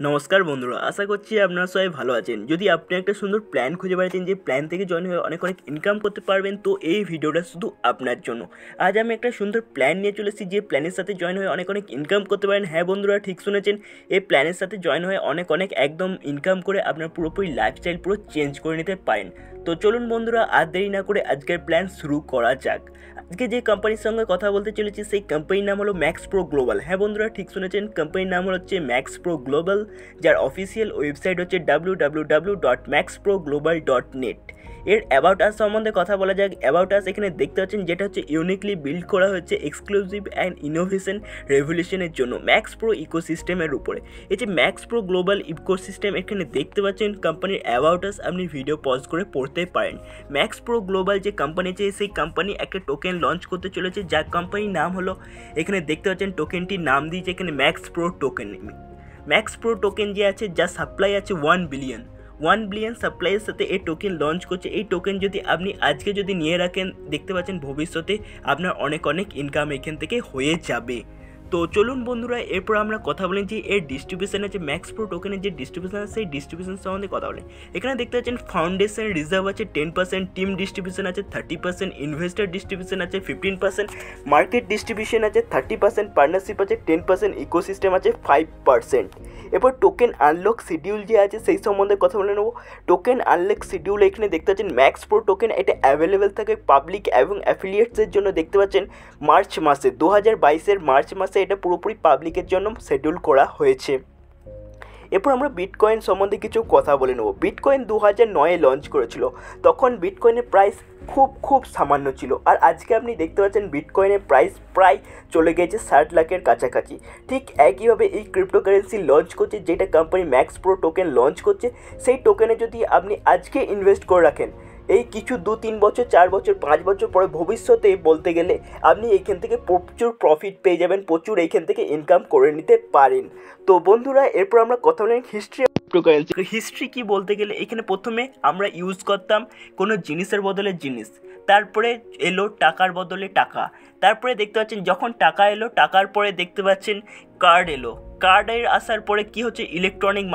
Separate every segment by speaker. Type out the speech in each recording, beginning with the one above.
Speaker 1: নমস্কার বন্ধুরা, আশা করছি আপনারা সবাই ভালো আছেন। যদি আপনি একটা সুন্দর প্ল্যান খুঁজে পেয়েছেন যে প্ল্যান থেকে জয়েন হয়ে অনেক ইনকাম করতে পারবেন, তো এই ভিডিওটা শুধু আপনার জন্য। আজ আমি একটা সুন্দর প্ল্যান নিয়ে চলে এসেছি যে প্ল্যানের সাথে জয়েন হয়ে অনেক ইনকাম করতে পারেন। হ্যাঁ বন্ধুরা, ঠিক শুনেছেন, এই প্ল্যানের সাথে জয়েন হয়ে অনেক একদম ইনকাম করে আপনার পুরোপুরি লাইফস্টাইল পুরো চেঞ্জ করে নিতে পারেন। তো চলুন বন্ধুরা, আর দেরি না করে আজকের প্ল্যান শুরু করা যাক। আজকে যে কোম্পানির সঙ্গে কথা বলতে চলেছি সেই কোম্পানির নাম হলো ম্যাক্স প্রো গ্লোবাল। হ্যাঁ বন্ধুরা, ঠিক শুনেছেন, কোম্পানির নাম হচ্ছে ম্যাক্স প্রো গ্লোবাল, যার অফিসিয়াল ওয়েবসাইট হচ্ছে www.maxproglobal.net। এর অ্যাবাউট আস সম্বন্ধে কথা বলা যাক। অ্যাবাউট আস এখানে দেখতে পাচ্ছেন, যেটা হচ্ছে ইউনিকলি বিল্ড করা হচ্ছে এক্সক্লুসিভ অ্যান্ড ইনোভেশন রেভলিউশনের জন্য ম্যাক্স প্রো ইকোসিস্টেমের উপরে। এই যে ম্যাক্স প্রো গ্লোবাল ইকোসিস্টেম এখানে দেখতে পাচ্ছেন কোম্পানির অ্যাবাউট আস, আপনি ভিডিও পজ করে পড়তে পারেন। ম্যাক্স প্রো গ্লোবাল যে কোম্পানি আছে, সেই কোম্পানি একটা টোকেন লঞ্চ করতে চলেছে, যার কোম্পানির নাম হলো, এখানে দেখতে পাচ্ছেন টোকেনটির নাম দিয়েছে এখানে max pro token. Max pro token যে আছে, যার সাপ্লাই আছে 1 বিলিয়ন সাপ্লাইয়ের সাথে এই টোকেন লঞ্চ করছে। এই টোকেন যদি আপনি আজকে যদি নিয়ে রাখেন, দেখতে পাচ্ছেন ভবিষ্যতে আপনার অনেক ইনকাম এখান থেকে হয়ে যাবে। তো চলুন বন্ধুরা, এরপর আমরা কথা বলেন যে এর ডিস্ট্রিবিউশন আছে, ম্যাক্স প্রো টোকেনের যে ডিস্ট্রিবিউশন আছে সেই ডিস্ট্রিবিউশন সম্বন্ধে কথা বলেন। এখানে দেখতে পাচ্ছেন ফাউন্ডেশন রিজার্ভ আছে 10%, টিম ডিস্ট্রিবিউশন আছে 30%, ইনভেস্টার ডিস্ট্রিবিউশন আছে 15%, মার্কেট ডিস্ট্রিবিউশন আছে 30%, পার্টনারশিপ আছে 10%, ইকোসিস্টেম আছে 5%। এরপর টোকেন আনলক শিডিউল যে আছে সেই সম্বন্ধে কথা বলে নেব। টোকেন আনলক শিডিউল এখানে দেখতে পাচ্ছেন ম্যাক্স প্রো টোকেন এটা অ্যাভেলেবেল থাকে পাবলিক এবং অ্যাফিলিয়েটসের জন্য। দেখতে পাচ্ছেন মার্চ মাসে 2022-এর মার্চ মাসে এটা পুরোপুরি পাবলিকের জন্য শিডিউল করা হয়েছে। এরপর আমরা বিটকয়েন সম্বন্ধে কিছু কথা বলে নেব। বিটকয়েন 2009-এ লঞ্চ করেছিল, তখন বিটকয়েনের প্রাইস খুব সামান্য ছিল, আর আজকে আপনি দেখতে পাচ্ছেন বিটকয়েনের প্রাইস প্রায় চলে গেছে 60 লাখের কাছাকাছি। ঠিক একইভাবে এই ক্রিপ্টোকারেন্সি লঞ্চ করছে, যেটা company max pro token launch করছে, সেই টোকেনে যদি আপনি আজকে ইনভেস্ট করে রাখেন, এই কিছু 2-3 বছর 4 বছর 5 বছর পরে ভবিষ্যতে বলতে গেলে আপনি এইখান থেকে প্রচুর প্রফিট পেয়ে যাবেন, প্রচুর এইখান থেকে ইনকাম করে নিতে পারেন। তো বন্ধুরা, এরপর আমরা কথা বলেন হিস্ট্রি অফ ক্রিপ্টোকারেন্সি। হিস্ট্রি কি বলতে গেলে, এখানে প্রথমে আমরা ইউজ করতাম কোনো জিনিসের বদলে জিনিস, তারপরে এলো টাকার বদলে টাকা, তারপরে দেখতে পাচ্ছেন যখন টাকা এলো, টাকার পরে দেখতে পাচ্ছেন কার্ড এলো, কার্ডের আসার পরে কি হচ্ছে ইলেকট্রনিক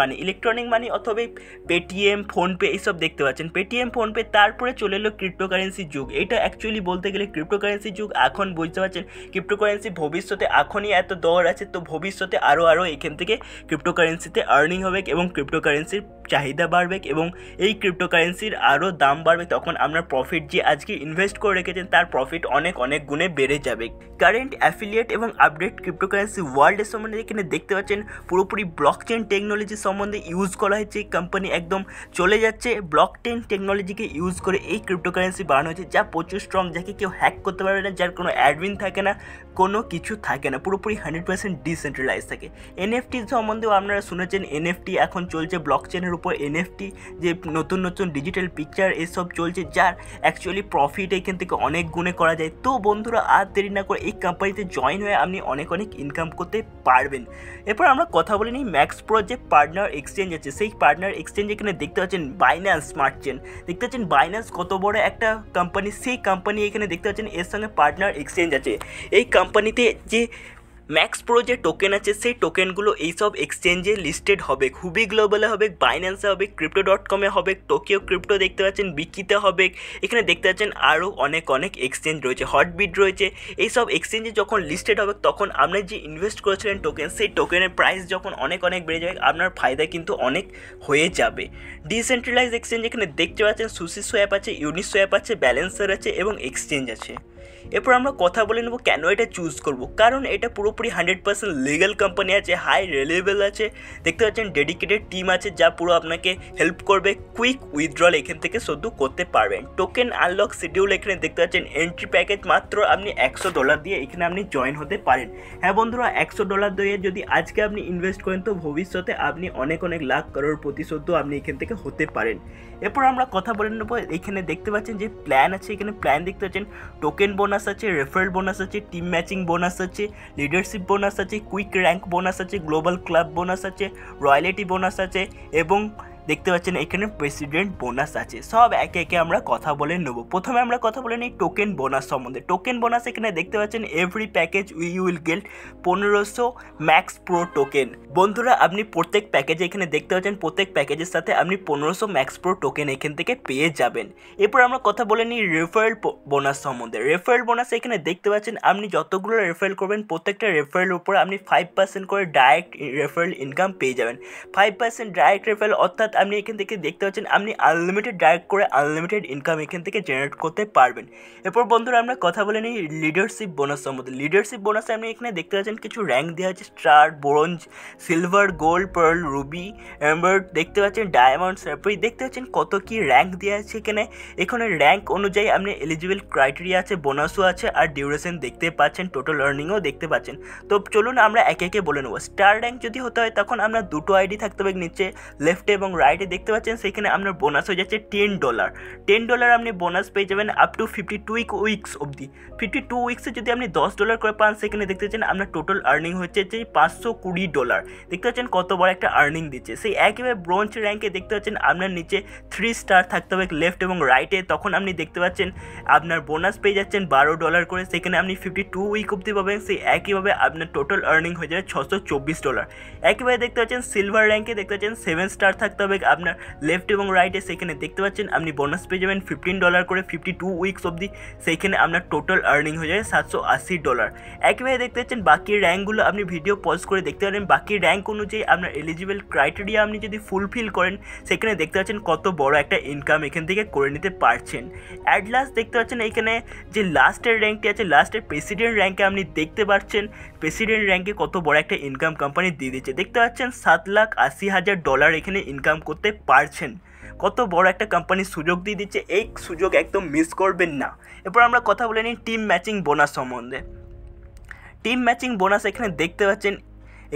Speaker 1: মানি অথবা পেটিএম ফোনপে এইসব দেখতে পাচ্ছেন, পেটিএম ফোনপে, তারপরে চলে এলো ক্রিপ্টোকারেন্সি যুগ। এটা অ্যাকচুয়ালি বলতে গেলে ক্রিপ্টোকারেন্সি যুগ। এখন বুঝতে পারছেন ক্রিপ্টোকারেন্সি ভবিষ্যতে এখনই এত দৌড় আছে, তো ভবিষ্যতে আরও এখান থেকে ক্রিপ্টোকারেন্সিতে আর্নিং হবে এবং ক্রিপ্টোকারেন্সির চাহিদা বাড়বে এবং এই ক্রিপ্টোকারেন্সির আরও দাম বাড়বে। তখন আপনার প্রফিট যে আজকে ইনভেস্ট করে রেখেছেন তার প্রফিট অনেক গুণে বেড়ে যাবে। কারেন্ট অ্যাফিলিয়েট এবং আপডেট ক্রিপ্টোকারেন্সি ওয়ার্ল্ডের সম্বন্ধে এখানে দেখতে পাচ্ছেন পুরোপুরি ব্লকচেন টেকনোলজি সম্বন্ধে ইউজ করা হয়েছে। কোম্পানি একদম চলে যাচ্ছে ব্লকচেন টেকনোলজিকে ইউজ করে এই ক্রিপ্টোকারেন্সি বানানো হয়েছে, যা প্রচুর স্ট্রং, যাকে কেউ হ্যাক করতে পারবে না, যার কোনো অ্যাডমিন থাকে না, কোনো কিছু থাকে না, পুরোপুরি 100% ডিসেন্ট্রালাইজ থাকে। এনএফটি সম্বন্ধেও আপনারা শুনেছেন, এনএফটি এখন চলছে ব্লকচেনের উপর। এনএফটি যে নতুন ডিজিটাল পিকচার এসব চলছে, যার অ্যাকচুয়ালি প্রফিট এখান থেকে অনেক গুণে করা যায়। তো বন্ধুরা, আর দেরি না করে এই কোম্পানিতে জয়েন হয়ে আপনি অনেক ইনকাম করতে পারবেন। এরপর আমরা কথা বলে নিই ম্যাক্স প্রো যে পার্টনার এক্সচেঞ্জ আছে, সেই পার্টনার এক্সচেঞ্জ এখানে দেখতে পাচ্ছেন বাইন্যান্স স্মার্ট চেন। দেখতে পাচ্ছেন বাইন্যান্স কত বড় একটা কোম্পানি, সেই কোম্পানি এখানে দেখতে পাচ্ছেন এর সঙ্গে পার্টনার এক্সচেঞ্জ আছে। এই কোম্পানিতে যে ম্যাক্স প্রো যে টোকেন আছে, সেই টোকেনগুলো এইসব এক্সচেঞ্জে লিস্টেড হবে, খুবই গ্লোবালে হবে, বাইন্যান্সে হবে, crypto.com-এ হবে, টোকিও ক্রিপ্টো দেখতে পাচ্ছেন বিকিতে হবে। এখানে দেখতে পাচ্ছেন আরও অনেক এক্সচেঞ্জ রয়েছে, হটবিট রয়েছে। এইসব এক্সচেঞ্জে যখন লিস্টেড হবে, তখন আপনি যে ইনভেস্ট করেছিলেন টোকেন, সেই টোকেনের প্রাইস যখন অনেক বেড়ে যাবে, আপনার ফায়দা কিন্তু অনেক হয়ে যাবে। ডিসেন্ট্রালাইজ এক্সচেঞ্জ এখানে দেখতে পাচ্ছেন সুসিসো অ্যাপ আছে, ইউনিসো অ্যাপ আছে, ব্যালেন্সার আছে এবং এক্সচেঞ্জ আছে। এরপর আমরা কথা বলে নেব কেন এটা চুজ করব। কারণ এটা পুরোপুরি 100% লিগাল কোম্পানি আছে, হাই রিলায়েবল আছে, দেখতে পাচ্ছেন ডেডিকেটেড টিম আছে, যা পুরো আপনাকে হেল্প করবে, কুইক উইথড্রল এখান থেকে শুধু করতে পারবেন। টোকেন আনলক শিডিউল এখানে দেখতে পাচ্ছেন এন্ট্রি প্যাকেজ মাত্র আপনি $100 দিয়ে এখানে আপনি জয়েন হতে পারেন। হ্যাঁ বন্ধুরা, $100 দিয়ে যদি আজকে আপনি ইনভেস্ট করেন, তো ভবিষ্যতে আপনি অনেক লাখ করোড় প্রতিশোধ আপনি এখান থেকে হতে পারেন। এরপর আমরা কথা বলে নেব, এখানে দেখতে পাচ্ছেন যে প্ল্যান আছে, এখানে প্ল্যান দেখতে পাচ্ছেন টোকেন বোনাস আছে, রেফারেল বোনাস আছে, টিম ম্যাচিং বোনাস আছে, লিডারশিপ বোনাস আছে, কুইক র্যাঙ্ক বোনাস আছে, গ্লোবাল ক্লাব বোনাস আছে, রয়্যালিটি বোনাস আছে এবং দেখতে পাচ্ছেন এখানে প্রেসিডেন্ট বোনাস আছে। সব একে একে আমরা কথা বলে নেব। প্রথমে আমরা কথা বলে নিই টোকেন বোনাস সম্বন্ধে। টোকেন বোনাস এখানে দেখতে পাচ্ছেন every package you will get 1500 max pro token. বন্ধুরা আপনি প্রত্যেক প্যাকেজে এখানে দেখতে পাচ্ছেন প্রত্যেক প্যাকেজের সাথে আপনি 1500 ম্যাক্স প্রো টোকেন এখান থেকে পেয়ে যাবেন। এরপর আমরা কথা বলে নিই রেফারেল বোনাস সম্বন্ধে। রেফারেল বোনাস এখানে দেখতে পাচ্ছেন আপনি যতগুলো রেফারেল করবেন প্রত্যেকটা রেফারেলের উপর আপনি 5% করে ডাইরেক্ট রেফারেল ইনকাম পেয়ে যাবেন। 5% ডাইরেক্ট রেফারেল অর্থাৎ আপনি এখান থেকে দেখতে পাচ্ছেন আপনি আনলিমিটেড ডাইরেক্ট করে আনলিমিটেড ইনকাম এখান থেকে জেনারেট করতে পারবেন। এরপর বন্ধুরা আমরা কথা বলে নিই লিডারশিপ বোনাস সম্বন্ধে। লিডারশিপ বোনাসে আপনি এখানে দেখতে পাচ্ছেন কিছু র্যাঙ্ক দেওয়া আছে, star, bronze, silver, gold, pearl, ruby, amber, দেখতে পাচ্ছেন ডায়মন্ড, সারপ্রাইজ, দেখতে পাচ্ছেন কত কি র্যাঙ্ক দেওয়া আছে এখানে র্যাঙ্ক অনুযায়ী আপনি এলিজিবল ক্রাইটেরিয়া আছে, বোনাসও আছে আর ডিউরেশন দেখতে পাচ্ছেন, টোটাল আর্নিংও দেখতে পাচ্ছেন। তো চলুন আমরা একে একে বলে নেব। স্টার র্যাঙ্ক যদি হতে হয় তখন আপনার দুটো আইডি থাকতে হবে, নিচে লেফটে এবং রাইটে দেখতে পাচ্ছেন সেখানে আপনার বোনাস হয়ে যাচ্ছে $10। $10 আপনি বোনাস পেয়ে যাবেন আপ টু 52 উইকস অবধি। 52 উইকসে যদি আপনি $10 করে পান সেখানে দেখতে পাচ্ছেন আপনার টোটাল আর্নিং হচ্ছে যে $520। দেখতে পাচ্ছেন কত বড় একটা আর্নিং দিচ্ছে। সেই একইভাবে ব্রোঞ্জ র্যাঙ্কে দেখতে পাচ্ছেন আপনার নিচে 3 স্টার থাকতে হবে লেফট এবং রাইটে, তখন আপনি দেখতে পাচ্ছেন আপনার বোনাস পেয়ে যাচ্ছেন $12 করে, সেখানে আপনি 52 উইক অবধি পাবেন। সেই একইভাবে আপনার টোটাল আর্নিং হয়ে যাবে $624। একইভাবে দেখতে পাচ্ছেন সিলভার র্যাঙ্কে দেখতে পাচ্ছেন 7 স্টার থাকতে হবে আপনার লেফট এবং রাইটে, সেখানে দেখতে পাচ্ছেন আপনি বোনাস পেয়ে যাবেন $15 করে 52 উইকস অবধি, সেইখানে আপনার টোটাল আর্নিং হয়ে যাবে $780। একইভাবে দেখতে পাচ্ছেন বাকি র্যাঙ্কগুলো আপনি ভিডিও পজ করে দেখতে পারেন। বাকি র্যাঙ্ক অনুযায়ী আপনার এলিজিবল ক্রাইটেরিয়া আপনি যদি ফুলফিল করেন সেখানে দেখতে পাচ্ছেন কত বড় একটা ইনকাম এখান থেকে করে নিতে পারছেন। অ্যাট লাস্ট দেখতে পাচ্ছেন এখানে যে লাস্টের র্যাঙ্কটি আছে, লাস্টের প্রেসিডেন্ট র্যাঙ্কে আপনি দেখতে পাচ্ছেন প্রেসিডেন্ট র্যাঙ্কে কত বড় একটা ইনকাম কোম্পানি দিয়ে দিচ্ছে। দেখতে পাচ্ছেন $7,80,000 এখানে ইনকাম করতে পারছেন। কত বড় একটা কোম্পানির সুযোগ দিয়ে দিচ্ছে, এই সুযোগ একদম মিস করবেন না। এরপর আমরা কথা বলে নিই টিম ম্যাচিং বোনাস সম্বন্ধে। টিম ম্যাচিং বোনাস এখানে দেখতে পাচ্ছেন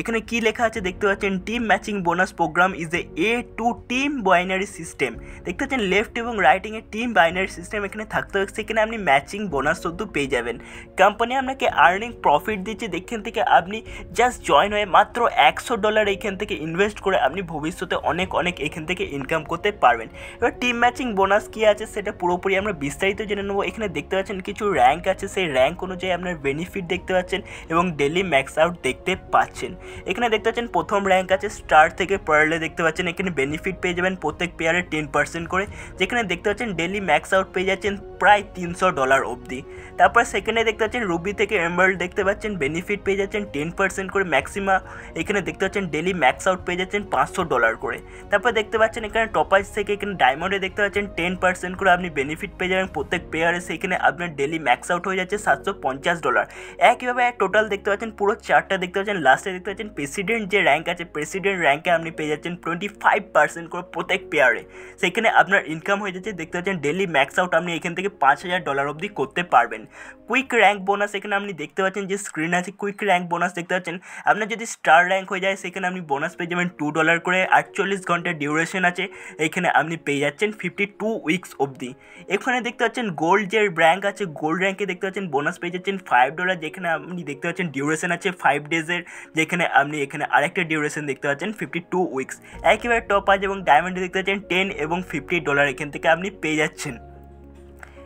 Speaker 1: এখানে কি লেখা আছে, দেখতে পাচ্ছেন team matching bonus program is a two team binary system. দেখতে পাচ্ছেন লেফট এবং রাইটিংয়ে টিম বাইনারি সিস্টেম এখানে থাকতে হবে, সেখানে আপনি ম্যাচিং বোনাস শুধু পেয়ে যাবেন। কোম্পানি আপনাকে আর্নিং প্রফিট দিচ্ছে, এখান থেকে আপনি জাস্ট জয়েন হয়ে মাত্র $100 এইখান থেকে ইনভেস্ট করে আপনি ভবিষ্যতে অনেক এখান থেকে ইনকাম করতে পারবেন। এবার টিম ম্যাচিং বোনাস কী আছে সেটা পুরোপুরি আমরা বিস্তারিত জেনে নেবো। এখানে দেখতে পাচ্ছেন কিছু র্যাঙ্ক আছে, সেই র্যাঙ্ক অনুযায়ী আপনার বেনিফিট দেখতে পাচ্ছেন এবং ডেলি ম্যাক্স আউট দেখতে পাচ্ছেন। এখানে দেখতে পাচ্ছেন প্রথম র্যাঙ্ক আছে স্টার থেকে পার্লে, দেখতে পাচ্ছেন এখানে বেনিফিট পেয়ে যাবেন প্রত্যেক পেয়ারে 10% করে, যেখানে দেখতে পাচ্ছেন ডেলি ম্যাক্স আউট পেয়ে যাচ্ছেন প্রায় $300 অবধি। তারপর সেকেন্ডে দেখতে পাচ্ছেন রুবি থেকে এমারাল্ড, দেখতে পাচ্ছেন বেনিফিট পেয়ে যাচ্ছেন 10% করে ম্যাক্সিমা, এখানে দেখতে পাচ্ছেন ডেলি ম্যাক্স আউট পেয়ে যাচ্ছেন $500 করে। তারপর দেখতে পাচ্ছেন এখানে টপাইজ থেকে এখানে ডায়মন্ডে দেখতে পাচ্ছেন 10% করে আপনি বেনিফিট পেয়ে যাবেন প্রত্যেক পেয়ারে, সেখানে আপনার ডেলি ম্যাক্স আউট হয়ে যাচ্ছে $750। একইভাবে টোটাল দেখতে পাচ্ছেন পুরো চারটা দেখতে পাচ্ছেন। লাস্টে দেখতে পাচ্ছেন প্রেসিডেন্ট যে র্যাঙ্ক আছে, প্রেসিডেন্ট র্যাঙ্কে আপনি পেয়ে যাচ্ছেন 25% করে প্রত্যেক পেয়ারে, সেখানে আপনার ইনকাম হয়ে যাচ্ছে দেখতে পাচ্ছেন ডেলি ম্যাক্স আউট আপনি এখান থেকে $5,000 অবধি করতে পারবেন। কুইক র্যাঙ্ক বোনাস এখানে আপনি দেখতে পাচ্ছেন যে স্ক্রিন আছে, কুইক র্যাঙ্ক বোনাস দেখতে পাচ্ছেন আপনার যদি স্টার র্যাঙ্ক হয়ে যায় সেখানে আপনি বোনাস পেয়ে যাবেন $2 করে, 48 ঘন্টার ডিউরেশন আছে, এখানে আপনি পেয়ে যাচ্ছেন 52 উইকস অবধি। এখানে দেখতে পাচ্ছেন গোল্ড যে র্যাঙ্ক আছে, গোল্ড র্যাঙ্কে দেখতে পাচ্ছেন বোনাস পেয়ে যাচ্ছেন $5, যেখানে আপনি দেখতে পাচ্ছেন ডিউরেশন আছে 5 ডেজের, যেখানে আপনি এখানে আরেকটা ডিউরেশন দেখতে পাচ্ছেন 52 উইকস। একইভাবে টপাজ এবং ডায়মন্ডে দেখতে পাচ্ছেন $10 এবং $50 এখান থেকে আপনি পেয়ে যাচ্ছেন।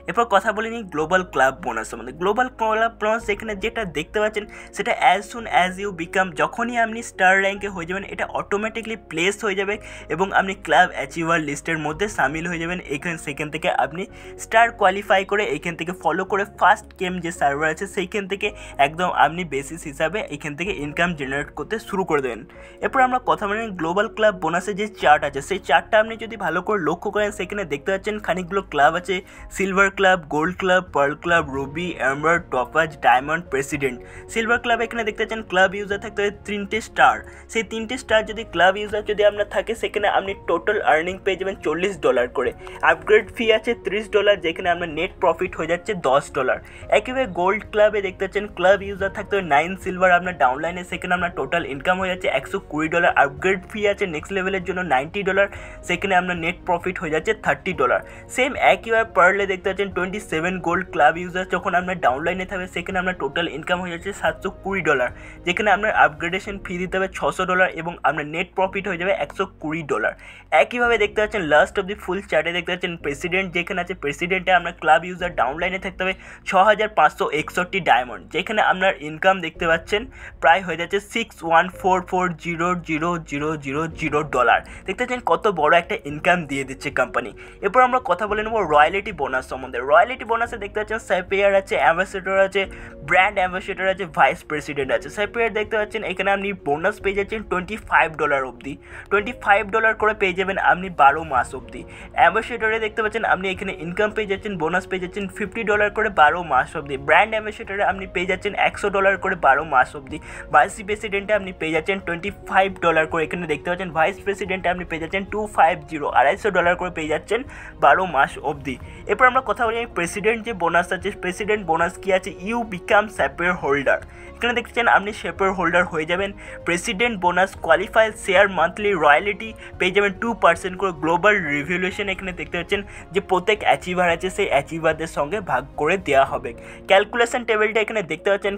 Speaker 1: এরপর কথা বলে নিই গ্লোবাল ক্লাব বোনাস সম্বন্ধে। গ্লোবাল ক্লাব বোনাস এখানে যেটা দেখতে পাচ্ছেন সেটা as soon as you become, যখনই আপনি স্টার র্যাঙ্কে হয়ে যাবেন এটা অটোমেটিকলি প্লেস হয়ে যাবে এবং আপনি ক্লাব অ্যাচিভার লিস্টের মধ্যে সামিল হয়ে যাবেন। সেখান থেকে আপনি স্টার কোয়ালিফাই করে এইখান থেকে ফলো করে ফার্স্ট গেম যে সার্ভার আছে সেইখান থেকে একদম আপনি বেসিস হিসাবে এইখান থেকে ইনকাম জেনারেট করতে শুরু করে দেবেন। এরপর আমরা কথা বলি গ্লোবাল ক্লাব বোনাসের যে চার্ট আছে সেই চার্টটা আপনি যদি ভালো করে লক্ষ্য করেন সেখানে দেখতে পাচ্ছেন খানিকগুলো ক্লাব আছে, silver club, gold club, pearl club, ruby, amber, topaz, diamond, president. Silver club এখানে দেখতে পাচ্ছেন ক্লাব ইউজার থাকতে হবে 3টে স্টার, সেই 3টে স্টার যদি ক্লাব ইউজার যদি আপনার থাকে সেখানে আপনি টোটাল আর্নিং পেয়ে যাবেন $40 করে। আপগ্রেড ফি আছে $30, যেখানে আপনার নেট প্রফিট হয়ে যাচ্ছে $10। একইভাবে গোল্ড ক্লাবে দেখতে পাচ্ছেন ক্লাব ইউজার থাকতে হবে 9 সিলভার আপনার ডাউনলাইনে, সেখানে আপনার টোটাল ইনকাম হয়ে যাচ্ছে $120। আপগ্রেড ফি আছে নেক্সট লেভেলের জন্য $90, সেখানে আপনার নেট প্রফিট হয়ে যাচ্ছে $30। সেম একইভাবে পার্লে দেখতে পাচ্ছেন পাচ্ছেন 27 গোল্ড ক্লাব ইউজার যখন আপনার ডাউনলাইনে থাকবে সেখানে আপনার টোটাল ইনকাম হয়ে যাচ্ছে $720, যেখানে আপনার আপগ্রেডেশন ফি দিতে হবে $600 এবং আপনার নেট প্রফিট হয়ে যাবে $120। একইভাবে দেখতে পাচ্ছেন লাস্ট অফ দি ফুল চার্টে দেখতে পাচ্ছেন প্রেসিডেন্ট, যেখানে আছে প্রেসিডেন্টে আপনার ক্লাব ইউজার ডাউনলাইনে থাকতে হবে 6561 ডায়মন্ড, যেখানে আপনার ইনকাম দেখতে পাচ্ছেন প্রায় হয়ে যাচ্ছে $61440000 দেখতে পাচ্ছেন কত বড় একটা ইনকাম দিয়ে দিচ্ছে কোম্পানি। এরপর আমরা কথা বলে নেব রয়্যালিটি বোনাস সম্বন্ধে। রয়্যালিটি বোনাসে দেখতে পাচ্ছেন সাইপেয়ার আছে, অ্যাম্বাসেডর আছে, ব্র্যান্ড অ্যাম্বাসেডর আছে, ভাইস প্রেসিডেন্ট আছে। সাইপেয়ার দেখতে পাচ্ছেন এখানে আপনি বোনাস পেয়ে যাচ্ছেন $25 অবধি, $25 করে পেয়ে যাবেন আপনি 12 মাস অবধি। অ্যাম্বাসেডরে দেখতে পাচ্ছেন আপনি এখানে ইনকাম পেয়ে যাচ্ছেন, বোনাস পেয়ে যাচ্ছেন $50 করে 12 মাস অবধি। ব্র্যান্ড অ্যাম্বাসেডরে আপনি পেয়ে যাচ্ছেন $100 করে 12 মাস অবধি। ভাইস প্রেসিডেন্টে আপনি পেয়ে যাচ্ছেন $25 করে, এখানে দেখতে পাচ্ছেন ভাইস প্রেসিডেন্টে আপনি পেয়ে যাচ্ছেন $250 করে পেয়ে যাচ্ছেন 12 মাস অবধি। এরপর আমরা কথা বলি প্রেসিডেন্ট যে বোনাস আছে, প্রেসিডেন্ট বোনাস কি আছে, ইউ বিকাম স্যাপের হোল্ডার। এখানে দেখছেন আপনি শেপের হোল্ডার হয়ে যাবেন। President bonus qualify share monthly royalty পেয়ে যাবেন 2% করে। গ্লোবাল রিভলিউশন এখানে দেখতে পাচ্ছেন যে প্রত্যেক অ্যাচিভার আছে সেই অ্যাচিভারদের সঙ্গে ভাগ করে দেওয়া হবে। ক্যালকুলেশন টেবিলটা এখানে দেখতে পাচ্ছেন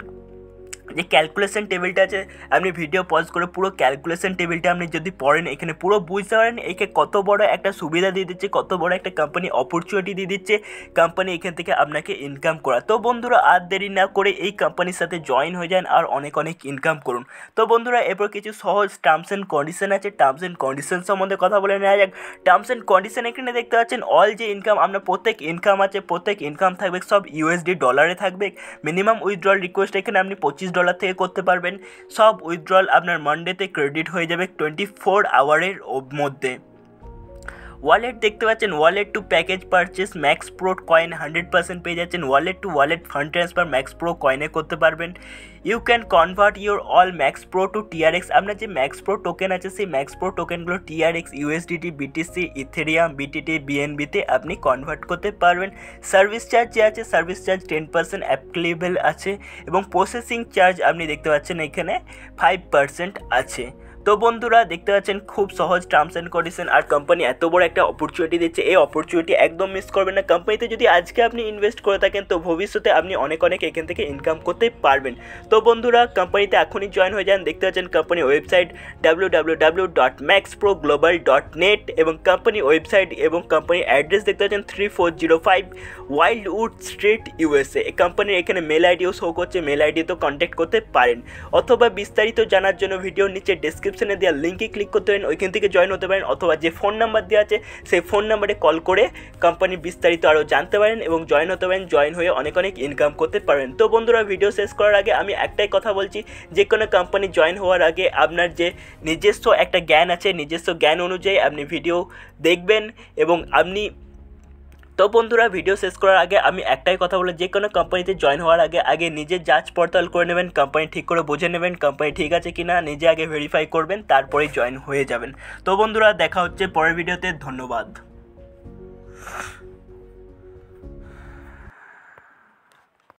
Speaker 1: যে ক্যালকুলেশন টেবিলটা আছে, আপনি ভিডিও পজ করে পুরো ক্যালকুলেশন টেবিলটা আপনি যদি পড়েন এখানে পুরো বুঝতে পারেন একে কত বড় একটা সুবিধা দিয়ে দিচ্ছে, কত বড় একটা কোম্পানি অপরচুনিটি দিয়ে দিচ্ছে কোম্পানি এখান থেকে আপনাকে ইনকাম করা। তো বন্ধুরা আর দেরি না করে এই কোম্পানির সাথে জয়েন হয়ে যান আর অনেক অনেক ইনকাম করুন। তো বন্ধুরা এরপর কিছু সহজ টার্মস অ্যান্ড কন্ডিশন আছে, টার্মস অ্যান্ড কন্ডিশন সম্বন্ধে কথা বলে নেওয়া যাক। টার্মস অ্যান্ড কন্ডিশন এখানে দেখতে পাচ্ছেন অল যে ইনকাম আপনার প্রত্যেক ইনকাম আছে, প্রত্যেক ইনকাম থাকবে সব USD ডলারে থাকবে। মিনিমাম উইথড্রল রিকোয়েস্ট এখানে আপনি $25 থেকে করতে পারবেন। সব উইথড্রল আপনার মানডেতে ক্রেডিট হয়ে যাবে 24 আওয়ারের মধ্যে। ওয়ালেট দেখতে পাচ্ছেন wallet to package purchase max pro coin 100% পেয়ে যাচ্ছেন। Wallet to wallet fund transfer max pro কয়েনে করতে পারবেন। You can convert your all max pro to TRX। আপনার যে ম্যাক্স প্রো টোকেন আছে সেই ম্যাক্স প্রো টোকেনগুলো TRX, USDT, BTC, Ethereum, BTT, BNB-তে আপনি কনভার্ট করতে পারবেন। সার্ভিস চার্জ যে আছে সার্ভিস চার্জ 10% অ্যাপ্লিকেবল আছে এবং প্রসেসিং চার্জ আপনি দেখতে পাচ্ছেন এখানে 5% আছে। তো বন্ধুরা দেখতে পাচ্ছেন খুব সহজ টার্মস অ্যান্ড কন্ডিশন, আর কোম্পানি এত বড় একটা অপরচুনিটি দিচ্ছে, এই অপরচুনিটি একদম মিস করবেন না। কোম্পানিতে যদি আজকে আপনি ইনভেস্ট করে থাকেন তো ভবিষ্যতে আপনি অনেক এখান থেকে ইনকাম করতে পারবেন। তো বন্ধুরা কোম্পানিতে এখনই জয়েন হয়ে যান। দেখতে পাচ্ছেন কোম্পানি ওয়েবসাইট www.maxproglobal.net এবং কোম্পানি ওয়েবসাইট এবং কোম্পানির অ্যাড্রেস দেখতে পাচ্ছেন 3405 ওয়াইল্ডউড স্ট্রিট USA। এই কোম্পানির এখানে মেল আইডিও শো করছে, মেল আইডিতেও কন্ট্যাক্ট করতে পারেন, অথবা বিস্তারিত জানার জন্য ভিডিওর নিচে ডেসক্রিপশনে দেওয়া লিঙ্কে ক্লিক করতে পারেন, ওইখান থেকে জয়েন হতে পারেন, অথবা যে ফোন নাম্বার দেওয়া আছে সেই ফোন নাম্বারে কল করে কোম্পানির বিস্তারিত আরও জানতে পারেন এবং জয়েন হতে পারেন। জয়েন হয়ে অনেক ইনকাম করতে পারেন। তো বন্ধুরা ভিডিও শেষ করার আগে আমি একটাই কথা বলছি, যে কোনো কোম্পানি জয়েন হওয়ার আগে আপনার যে নিজস্ব একটা জ্ঞান আছে, নিজস্ব জ্ঞান অনুযায়ী আপনি ভিডিও দেখবেন এবং আপনি তো বন্ধুরা ভিডিও শেষ করার আগে আমি একটাই কথা বলে, যে কোনো কোম্পানিতে জয়েন হওয়ার আগে নিজের যাচ পড়তাল করে নেবেন, কোম্পানি ঠিক করে বুঝে নেবেন কোম্পানি ঠিক আছে কি না, নিজে আগে ভেরিফাই করবেন, তারপরেই জয়েন হয়ে যাবেন। তো বন্ধুরা দেখা হচ্ছে পরের ভিডিওতে, ধন্যবাদ।